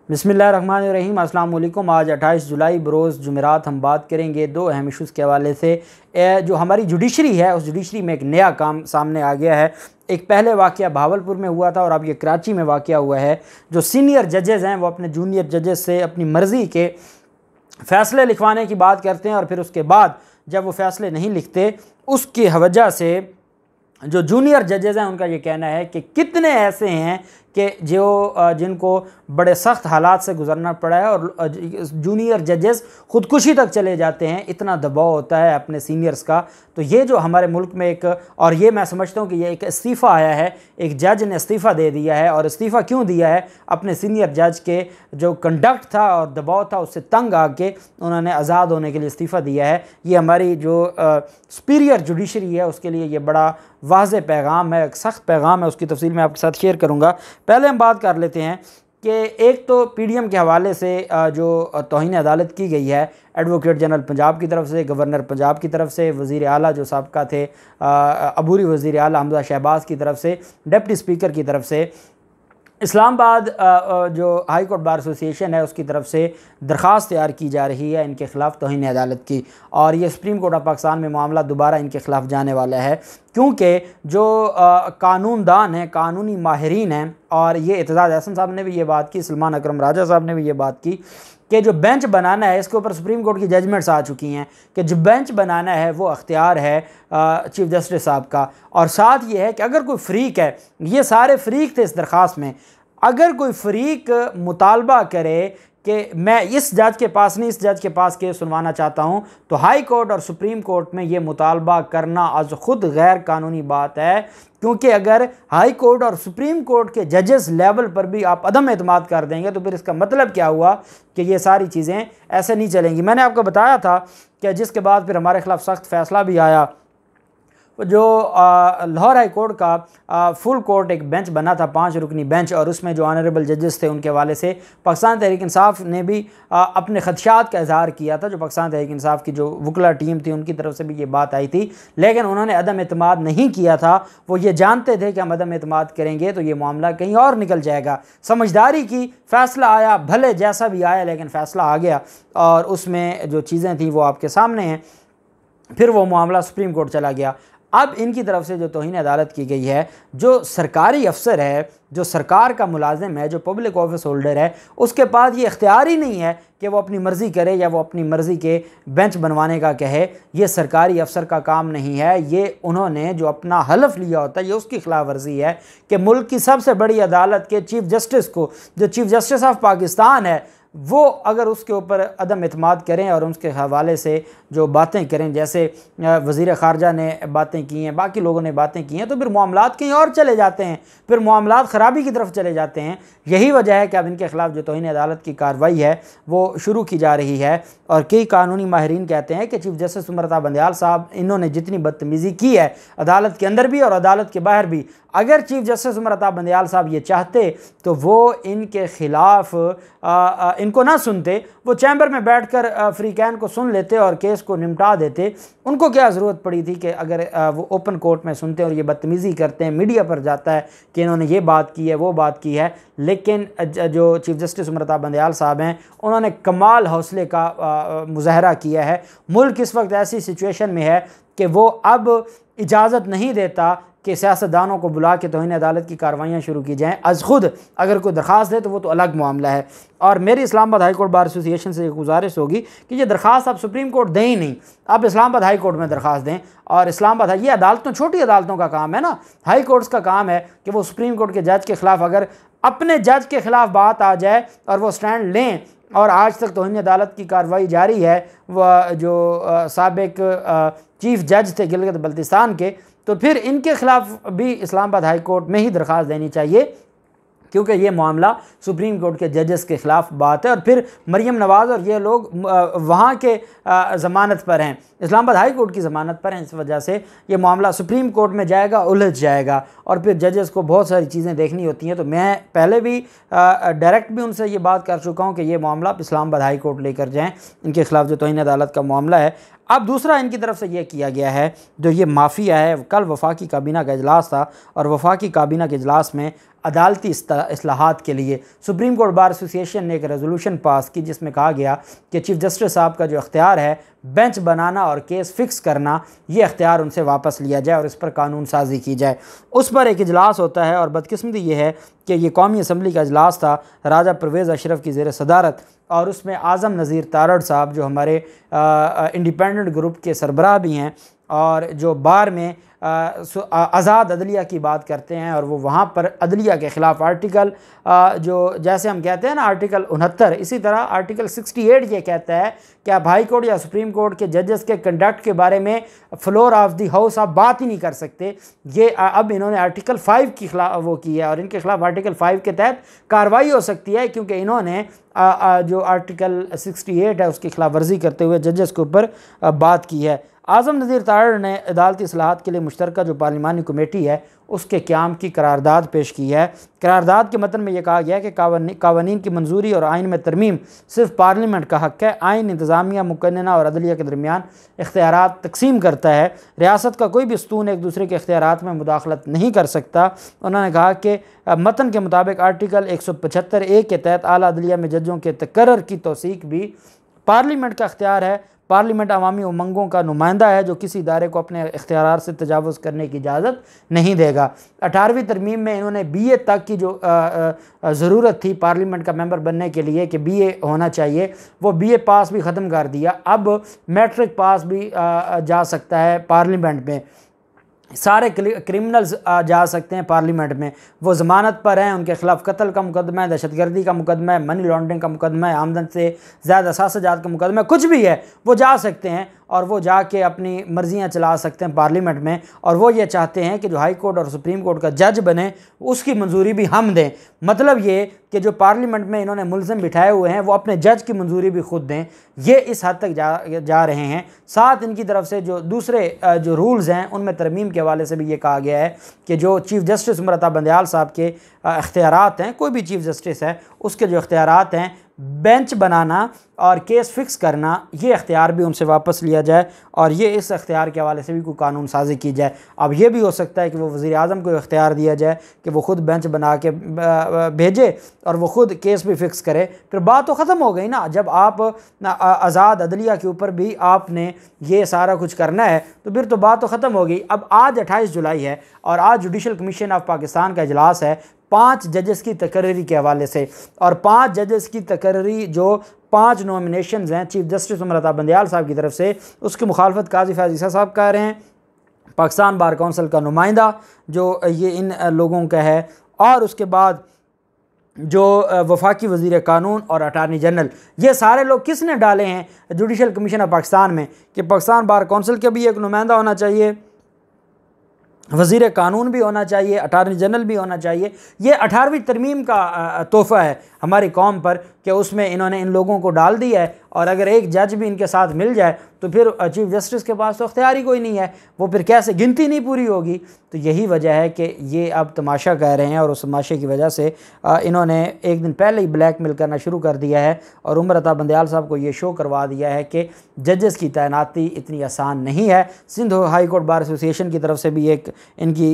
बिस्मिल्लाहिर्रहमानिर्रहीम। अस्सलाम वालेकुम। आज 28 जुलाई बरोज़ जुमेरात हम बात करेंगे दो अहम इशूज़ के हवाले से। जो हमारी जुडिशरी है उस जुडिशरी में एक नया काम सामने आ गया है। एक पहले वाक़या भावलपुर में हुआ था और अब ये कराची में वाक़या हुआ है। जो सीनियर जजेज़ हैं वो अपने जूनियर जजेज़ से अपनी मर्ज़ी के फ़ैसले लिखवाने की बात करते हैं और फिर उसके बाद जब वो फ़ैसले नहीं लिखते उसकी वजह से जो जूनियर जजेज़ हैं उनका ये कहना है कि कितने ऐसे हैं कि जिनको बड़े सख्त हालात से गुजरना पड़ा है और जूनियर जजेस ख़ुदकुशी तक चले जाते हैं, इतना दबाव होता है अपने सीनियर्स का। तो ये जो हमारे मुल्क में एक, और ये मैं समझता हूँ कि ये एक इस्तीफ़ा आया है, एक जज ने इस्तीफ़ा दे दिया है। और इस्तीफ़ा क्यों दिया है? अपने सीनियर जज के जो कंडक्ट था और दबाव था उससे तंग आके उन्होंने आज़ाद होने के लिए इस्तीफ़ा दिया है। ये हमारी जो सुपीरियर जुडिशरी है उसके लिए ये बड़ा वाज़ेह पैगाम है, एक सख्त पैगाम है। उसकी तफसील मैं आपके साथ शेयर करूँगा। पहले हम बात कर लेते हैं कि एक तो PDM के हवाले से जो तौहीन अदालत की गई है एडवोकेट जनरल पंजाब की तरफ से, गवर्नर पंजाब की तरफ से, वज़ीर आला जो साबका थे अबूरी वज़ीर आला हमजा शहबाज की तरफ से, डिप्टी स्पीकर की तरफ से, इस्लामाबाद जो हाई कोर्ट बार एसोसिएशन है उसकी तरफ से दरख्वास्त तैयार की जा रही है इनके ख़िलाफ़ तौहीन अदालत की। और ये सुप्रीम कोर्ट ऑफ पाकिस्तान में मामला दोबारा इनके ख़िलाफ़ जाने वाला है, क्योंकि जो कानूनदान हैं, कानूनी माहिरीन हैं, और ये एतजाज़ हसन साहब ने भी ये बात की, सलमान अकरम राजा साहब ने भी ये बात की कि जो बेंच बनाना है इसके ऊपर सुप्रीम कोर्ट की जजमेंट्स आ चुकी हैं कि जो बेंच बनाना है वो अख्तियार है चीफ जस्टिस साहब का। और साथ ये है कि अगर कोई फ़रीक है, ये सारे फ़रीक थे इस दरख्वास्त में, अगर कोई फ़रीक मुतालबा करे कि मैं इस जज के पास नहीं इस जज के पास केस सुनवाना चाहता हूँ, तो हाई कोर्ट और सुप्रीम कोर्ट में ये मुतालबा करना अज ख़ुद गैर कानूनी बात है। क्योंकि अगर हाई कोर्ट और सुप्रीम कोर्ट के जजेस लेवल पर भी आप अदम एतमाद कर देंगे तो फिर इसका मतलब क्या हुआ कि ये सारी चीज़ें ऐसे नहीं चलेंगी। मैंने आपको बताया था कि जिसके बाद फिर हमारे ख़िलाफ़ सख्त फ़ैसला भी आया। जो लाहौर हाई कोर्ट का फुल कोर्ट एक बेंच बना था, 5 रुकनी बेंच, और उसमें जो ऑनरेबल जजेस थे उनके हवाले से पाकिस्तान तहरीक इंसाफ ने भी अपने खदशात का इजहार किया था। जो पाकिस्तान तहरीक इंसाफ की जो वकला टीम थी उनकी तरफ से भी ये बात आई थी, लेकिन उन्होंने अदम एतमाद नहीं किया था। वो ये जानते थे कि हम अदम एतमाद करेंगे तो ये मामला कहीं और निकल जाएगा। समझदारी की फ़ैसला आया, भले जैसा भी आया लेकिन फ़ैसला आ गया, और उसमें जो चीज़ें थी वो आपके सामने हैं। फिर वो मामला सुप्रीम कोर्ट चला गया। अब इनकी तरफ से जो तौहीन अदालत की गई है, जो सरकारी अफसर है, जो सरकार का मुलाजिम है, जो पब्लिक ऑफिस होल्डर है, उसके पास ये इख्तियार ही नहीं है कि वो अपनी मर्ज़ी करे या वो अपनी मर्ज़ी के बेंच बनवाने का कहे। ये सरकारी अफसर का काम नहीं है। ये उन्होंने जो अपना हलफ लिया होता है ये उसकी खिलाफ वर्जी है कि मुल्क की सबसे बड़ी अदालत के चीफ जस्टिस को, जो चीफ जस्टिस ऑफ पाकिस्तान है, वो अगर उसके ऊपर अदम एतमाद करें और उसके हवाले से जो बातें करें, जैसे वज़ीर ख़ारजा ने बातें की हैं, बाकी लोगों ने बातें की हैं, तो फिर मामलात कहीं और चले जाते हैं, फिर मामलात ख़राबी की तरफ चले जाते हैं। यही वजह है कि अब इनके ख़िलाफ़ जो तौहीन अदालत की कार्रवाई है वो शुरू की जा रही है। और कई कानूनी माहिरीन कहते हैं कि चीफ जस्टिस उमर अता बंदयाल साहब, इन्होंने जितनी बदतमीज़ी की है अदालत के अंदर भी और अदालत के बाहर भी, अगर चीफ जस्टिस उमर अता बंदयाल साहब ये चाहते तो वो इनके ख़िलाफ़ इनको ना सुनते, वो चैम्बर में बैठकर फ्रीकैन को सुन लेते और केस को निपटा देते। उनको क्या ज़रूरत पड़ी थी कि अगर वो ओपन कोर्ट में सुनते और ये बदतमीज़ी करते हैं, मीडिया पर जाता है कि इन्होंने ये बात की है, वो बात की है। लेकिन जो चीफ जस्टिस उमर अता बंदयाल साहब हैं उन्होंने कमाल हौसले का मुज़ाहरा किया है। मुल्क इस वक्त ऐसी सिचुएशन में है कि वो अब इजाज़त नहीं देता कि सियासतदानों को बुला के तौहीन अदालत की कार्रवाइयाँ शुरू की जाएँ। अज खुद अगर कोई दरख्वास्त दे तो वो तो अलग मामला है। और मेरी Islamabad high court bar association से एक गुजारिश होगी कि ये दरख्वास्त आप सुप्रीम कोर्ट दें ही नहीं, आप इस्लामाबाद हाई कोर्ट में दरख्वास्त दें। और इस्लामाबाद, ये अदालतों, छोटी अदालतों का काम है ना, हाई कोर्ट्स का काम है कि वो सुप्रीम कोर्ट के जज के ख़िलाफ़, अगर अपने जज के ख़िलाफ़ बात आ जाए और वो स्टैंड लें। और आज तक तौहीन अदालत की कार्रवाई जारी है। वह जो साबिक चीफ जज थे गिलगित बल्तिस्तान के, तो फिर इनके ख़िलाफ़ भी इस्लामाबाद हाई कोर्ट में ही दरख्वास्त देनी चाहिए, क्योंकि ये मामला सुप्रीम कोर्ट के जजेस के ख़िलाफ़ बात है। और फिर मरीम नवाज़ और ये लोग वहाँ के ज़मानत पर हैं, इस्लामाबाद हाई कोर्ट की ज़मानत पर हैं, इस वजह से ये मामला सुप्रीम कोर्ट में जाएगा, उलझ जाएगा, और फिर जजेस को बहुत सारी चीज़ें देखनी होती हैं। तो मैं पहले भी डायरेक्ट भी उनसे ये बात कर चुका हूँ कि ये मामला इस्लामाबाद हाई कोर्ट लेकर जाएँ, इनके ख़िलाफ़ जो तौहीन अदालत का मामला है। अब दूसरा इनकी तरफ से ये किया गया है, जो ये माफिया है, कल वफाकी काबीना का इजलास था और वफाकी काबीना के इजलास में अदालती इस्लाहात के लिए सुप्रीम कोर्ट बार एसोसिएशन ने एक रेजोल्यूशन पास की जिसमें कहा गया कि चीफ जस्टिस साहब का जो इख्तियार है बेंच बनाना और केस फिक्स करना, ये इख्तियार उनसे वापस लिया जाए और इस पर कानून साजी की जाए। उस पर एक इजलास होता है और बदकिस्मती ये है कि ये कौमी असम्बली का इजलास था राजा परवेज़ अशरफ की ज़ेर सदारत, और उसमें आज़म नज़ीर तारड़ साहब जो हमारे इंडिपेंडेंट ग्रुप के सरबराह भी हैं और जो बार में आज़ाद अदलिया की बात करते हैं, और वो वहाँ पर अदलिया के ख़िलाफ़ आर्टिकल जो जैसे हम कहते हैं ना आर्टिकल 69, इसी तरह आर्टिकल 68 ये कहता है कि आप हाई कोर्ट या सुप्रीम कोर्ट के जजेस के कंडक्ट के बारे में फ्लोर ऑफ दी हाउस आप बात ही नहीं कर सकते। ये अब इन्होंने आर्टिकल 5 की खिलाफ वो की है और इनके खिलाफ आर्टिकल 5 के तहत कार्रवाई हो सकती है, क्योंकि इन्होंने जो आर्टिकल 68 है उसकी खिलाफ वर्जी करते हुए जजेस के ऊपर बात की है। आज़म नज़ीर तारड़ ने अदालती इस्लाहात के लिए मुश्तरका जो पार्लिमानी कमेटी है उसके क़याम की करारदाद पेश की है। करारदाद के मतन में यह कहा गया है कि कावानीन की मंजूरी और आइन में तरमीम सिर्फ पार्लियामेंट का हक़ है। आइन इंतज़ामिया, मुकन्नना और अदलिया के दरमियान इख्तियारात तकसीम करता है। रियासत का कोई भी स्तून एक दूसरे के इख्तियारात में मुदाखलत नहीं कर सकता। उन्होंने कहा कि मतन के मुताबिक आर्टिकल 175A के तहत आला अदलिया में जजों के तकर्रर की तौसीक भी पार्लियामेंट का इख्तियार है। पार्लियामेंट अवामी उमंगों का नुमाइंदा है जो किसी इदारे को अपने इख्तियार से तजावुज़ करने की इजाज़त नहीं देगा। 18वीं तरमीम में इन्होंने BA तक की जो ज़रूरत थी पार्लियामेंट का मेंबर बनने के लिए कि BA होना चाहिए, वो BA पास भी ख़त्म कर दिया। अब मैट्रिक पास भी जा सकता है पार्लियामेंट में। सारे क्रिमिनल्स जा सकते हैं पार्लियामेंट में। वो ज़मानत पर हैं, उनके खिलाफ कत्ल का मुकदमा है, दहशतगर्दी का मुकदमा है, मनी लॉन्ड्रिंग का मुकदमा है, आमदन से ज़्यादा असासाजात का मुकदमा है, कुछ भी है वो जा सकते हैं और वो जाके अपनी मर्जियाँ चला सकते हैं पार्लियामेंट में। और वो ये चाहते हैं कि जो हाई कोर्ट और सुप्रीम कोर्ट का जज बने उसकी मंजूरी भी हम दें। मतलब ये कि जो पार्लियामेंट में इन्होंने मुल्ज़िम बिठाए हुए हैं वो अपने जज की मंजूरी भी खुद दें। ये इस हद तक जा रहे हैं। साथ इनकी तरफ से जो दूसरे जो रूल्स हैं उनमें तरमीम के हवाले से भी ये कहा गया है कि जो चीफ़ जस्टिस उमर अता बंदयाल साहब के इख्तियारात हैं, कोई भी चीफ़ जस्टिस है उसके जो इख्तियारात हैं बेंच बनाना और केस फिक्स करना, ये इख्तियार भी उनसे वापस लिया जाए और ये इस इख्तियार के हवाले से भी कोई कानून साजी की जाए। अब ये भी हो सकता है कि वो वज़ीर आज़म को इख्तियार दिया जाए कि वो ख़ुद बेंच बना के भेजे और वो ख़ुद केस भी फिक्स करे। फिर बात तो ख़त्म हो गई ना। जब आप आज़ाद अदलिया के ऊपर भी आपने ये सारा कुछ करना है तो फिर तो बात तो ख़त्म हो गई। अब आज 28 जुलाई है और आज जुडिशल कमीशन ऑफ पाकिस्तान का इजलास है 5 जजेस की तकर्री के हवाले से, और 5 जजेस की तकर्री जो 5 नॉमिनेशंस हैं चीफ जस्टिस उमर अता बंदयाल साहब की तरफ से, उसकी मुखालफत काजी फैज़ ईसा साहब कर रहे हैं, पाकिस्तान बार काउंसिल का नुमाइंदा जो ये इन लोगों का है, और उसके बाद जो वफाकी वज़ीर कानून और अटार्नी जनरल, ये सारे लोग किसने डाले हैं जुडिशल कमीशन ऑफ पाकिस्तान में कि पाकिस्तान बार काउंसिल का भी एक नुमाइंदा होना चाहिए, वज़ीर कानून भी होना चाहिए, अटार्नी जनरल भी होना चाहिए। ये 18वीं तरमीम का तोहफ़ा है हमारी कौम पर कि उसमें इन्होंने इन लोगों को डाल दिया है। और अगर एक जज भी इनके साथ मिल जाए तो फिर चीफ जस्टिस के पास तो इख्तियार ही कोई नहीं है, वो फिर कैसे गिनती नहीं पूरी होगी। तो यही वजह है कि ये अब तमाशा कह रहे हैं और उस तमाशे की वजह से इन्होंने एक दिन पहले ही ब्लैकमेल करना शुरू कर दिया है और उमर अता बंदयाल साहब को ये शो करवा दिया है कि जजेस की तैनाती इतनी आसान नहीं है। Sindh high court bar association की तरफ से भी एक इनकी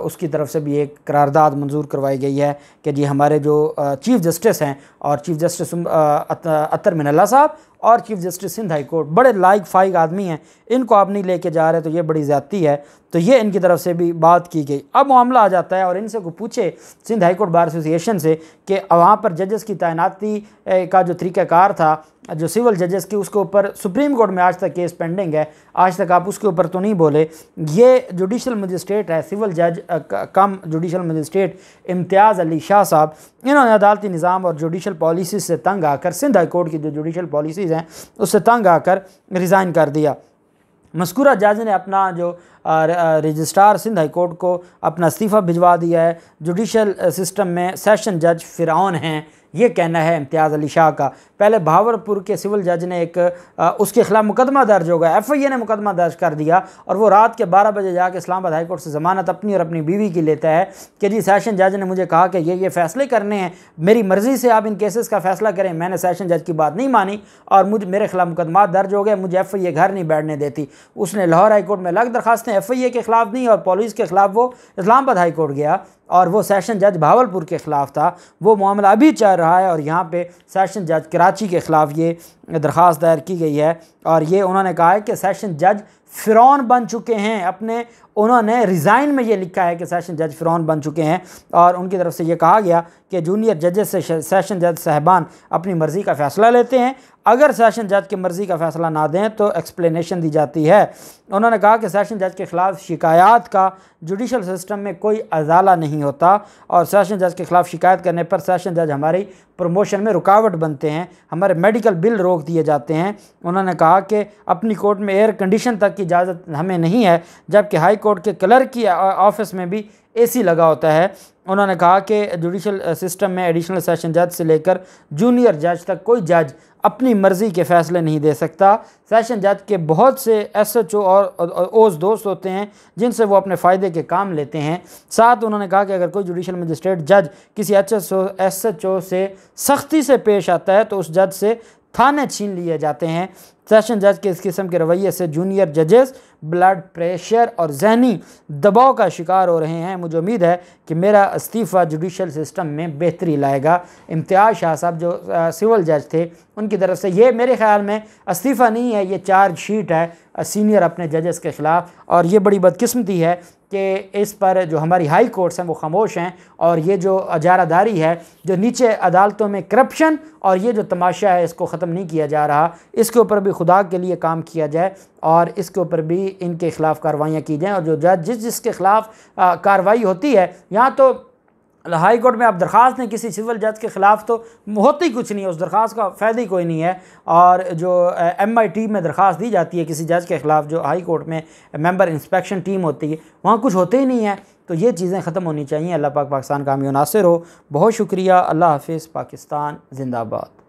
उसकी तरफ से भी एक करारदाद मंजूर करवाई गई है कि जी हमारे जो चीफ़ जस्टिस हैं और चीफ़ जस्टिस अत्तर मिनल्ला साहब और chief justice Sindh high court बड़े लाइक फाइक आदमी हैं, इनको आप नहीं लेके जा रहे तो ये बड़ी ज़्यादती है। तो ये इनकी तरफ से भी बात की गई। अब मामला आ जाता है और इनसे को पूछे Sindh high court bar association से कि वहाँ पर जजेस की तैनाती का जो तरीक़ाकार था जो सिविल जजेस की, उसके ऊपर सुप्रीम कोर्ट में आज तक केस पेंडिंग है, आज तक आप उसके ऊपर तो नहीं बोले। ये जुडिशल मजिस्ट्रेट है, सिविल जज कम जुडिशल मजिस्ट्रेट इम्तियाज़ अली शाह साहब, इन्होंने अदालती निज़ाम और जुडिशल पॉलिसी से तंग आकर सिंध हाई कोर्ट की जो जुडिशल पॉलिसीज़ हैं उससे तंग आकर रिज़ाइन कर दिया। मज़कूरा जज ने अपना जो रजिस्ट्रार सिंध हाई कोर्ट को अपना इस्तीफ़ा भिजवा दिया है। जुडिशल सिस्टम में सेशन जज फ़िरौन हैं, ये कहना है इम्तियाज़ अली शाह का। पहले भावलपुर के सिविल जज ने उसके खिलाफ मुकदमा दर्ज हो गया, FIA ने मुकदमा दर्ज कर दिया और वो रात के 12 बजे जाके इस्लामाबाद हाई कोर्ट से ज़मानत अपनी और अपनी बीवी की लेता है कि जी सेशन जज ने मुझे कहा कि ये फ़ैसले करने हैं, मेरी मर्ज़ी से आप इन केसेस का फ़ैसला करें। मैंने सेशन जज की बात नहीं मानी और मेरे खिलाफ मुकदमा दर्ज हो गए, मुझे FIA घर नहीं बैठने देती। उसने लाहौर हाई कोर्ट में अलग दरखास्तें FIA के ख़िलाफ़ दी और पुलिस के ख़िलाफ़ वो इस्लामाबाद हाई कोर्ट गया और वो सेशन जज भावलपुर के ख़िलाफ़ था। वो मामला अभी चल रहा है और यहाँ पे सेशन जज कराची के ख़िलाफ़ ये दरख्वास्त दायर की गई है और ये उन्होंने कहा है कि सेशन जज फ़िरौन बन चुके हैं। उन्होंने रिज़ाइन में ये लिखा है कि सेशन जज फ़िरौन बन चुके हैं और उनकी तरफ से ये कहा गया कि जूनियर जजेस से सेशन जज साहबान अपनी मर्ज़ी का फ़ैसला लेते हैं। अगर सेशन जज की मर्ज़ी का फ़ैसला ना दें तो एक्सप्लेनेशन दी जाती है। उन्होंने कहा कि सेशन जज के ख़िलाफ़ शिकायत का जुडिशल सिस्टम में कोई अजाला नहीं होता और सेशन जज के ख़िलाफ़ शिकायत करने पर सेशन जज हमारी प्रमोशन में रुकावट बनते हैं, हमारे मेडिकल बिल रोक दिए जाते हैं। उन्होंने कहा कि अपनी कोर्ट में एयर कंडीशन तक की इजाज़त हमें नहीं है, जबकि हाई कोर्ट के क्लर्क की ऑफिस में भी AC लगा होता है। उन्होंने कहा कि जुडिशल सिस्टम में एडिशनल सेशन जज से लेकर जूनियर जज तक कोई जज अपनी मर्ज़ी के फ़ैसले नहीं दे सकता। सेशन जज के बहुत से SHO और ओस दोस्त होते हैं जिनसे वो अपने फ़ायदे के काम लेते हैं। साथ उन्होंने कहा कि अगर कोई जुडिशल मजिस्ट्रेट जज किसी SHO से सख्ती से पेश आता है तो उस जज से थाने छीन लिए जाते हैं। सेशन जज के इस किस्म के रवैये से जूनियर जजेस ब्लड प्रेशर और जहनी दबाव का शिकार हो रहे हैं। मुझे उम्मीद है कि मेरा इस्तीफ़ा जुडिशल सिस्टम में बेहतरी लाएगा। इम्तियाज़ शाह साहब जो सिविल जज थे उनकी तरफ से ये मेरे ख़्याल में इस्तीफ़ा नहीं है, ये चार्जशीट है सीनियर अपने जजेस के ख़िलाफ़ और ये बड़ी बदकिस्मती है कि इस पर जो हमारी हाई कोर्ट्स हैं वो खामोश हैं और ये जो अजारादारी है, जो नीचे अदालतों में करप्शन और ये जो तमाशा है इसको ख़त्म नहीं किया जा रहा। इसके ऊपर भी खुदा के लिए काम किया जाए और इसके ऊपर भी इनके ख़िलाफ़ कार्रवाइयाँ की जाएँ और जो जज जिसके ख़िलाफ़ कार्रवाई होती है, यहाँ तो हाई कोर्ट में आप दरख्वास्त दें किसी सिविल जज के ख़िलाफ़ तो होती कुछ नहीं है, उस दरख्वास्त का फ़ायदा ही कोई नहीं है। और जो MIT में दरख्वास्त दी जाती है किसी जज के ख़िलाफ़, जो हाई कोर्ट में मेंबर इंस्पेक्शन टीम होती है, वहाँ कुछ होते ही नहीं है। तो ये चीज़ें ख़त्म होनी चाहिए। अल्लाह पाक पाकिस्तान का हामी नासिर हो। बहुत शुक्रिया। अल्लाह हाफ़िज़। पाकिस्तान ज़िंदाबाद।